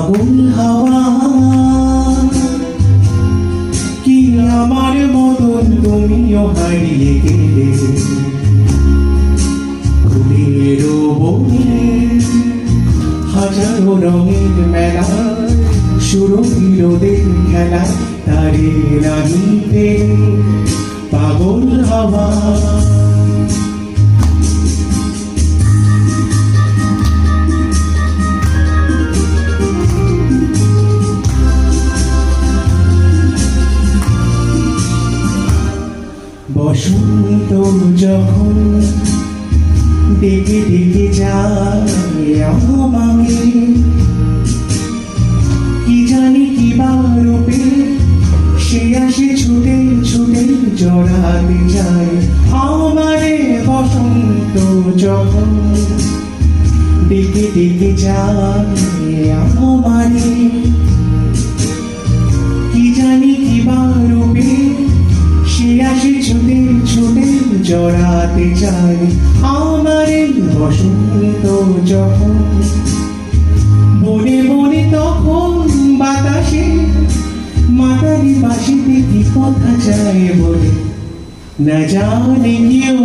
পাগল হাওয়া কি আমার মতন তুমিও হারিয়ে গেলে ফুলের বনে হাজারো রঙের মেলা সুরভি রোদের খেলা তারে রানিতে পাগল হাওয়া বসন্ত যখন ডেকে ডেকে যায় আমাকে কি জানি কি বা রূপে সে আসে ছুটে ছুটে জড়াতে যায় আমারে বসন্ত যখন ডেকে ডেকে যায় আমারে কি জানি কি বা রূপে সে আসে ছুটে ছুটে জড়াতে চায় আমারে বসন্ত যখন বনে বনে তখন বাতাসে মাতারি বাসিতে কি কথা যায় বলে না জানে কেউ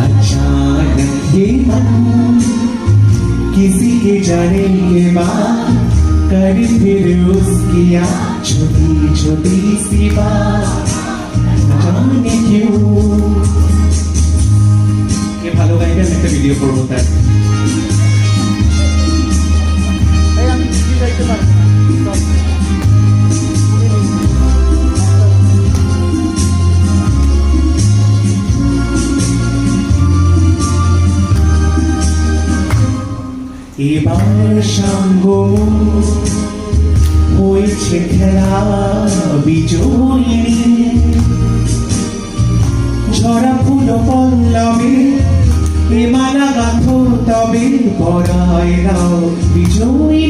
अचानक ये मन किसी के जाने के बाद कर फिर उसकी छोटी छोटी सी बात जाने क्यों ये ভালো গাইবে আমি একটা ভিডিও করব তাই আমি কি গাইতে পারি এবার সঙ্গ হয়েছে খেলা বিজয়ী ঝরা ফুল পল্লবে এ মালা গাথো তবে পরায় দাও বিজয়ী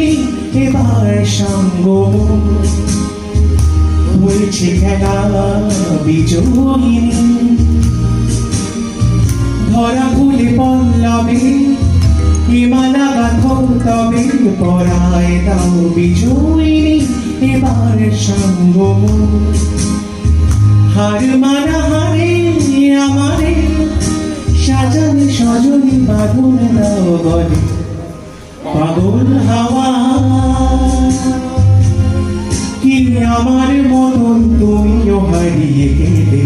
এবার সঙ্গ হয়েছে খেলা বিজয়ী ধরা ফুল পল্লবে হিমালা গাথো তবে পরায় দাও বিজয়ী এবার সঙ্গ হার মারা হারে আমারে সাজানে সজনে বাঁধন দাও গলে পাগল হাওয়া কি আমার মতন তুমিও হারিয়ে গেলে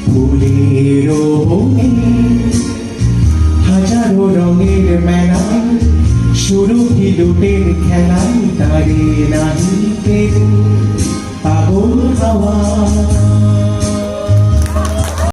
ফুলের বনে হাজারো রঙের মেলা সুরভি লুটের খেলায় তারে নাহি পেল পাগল হাওয়া।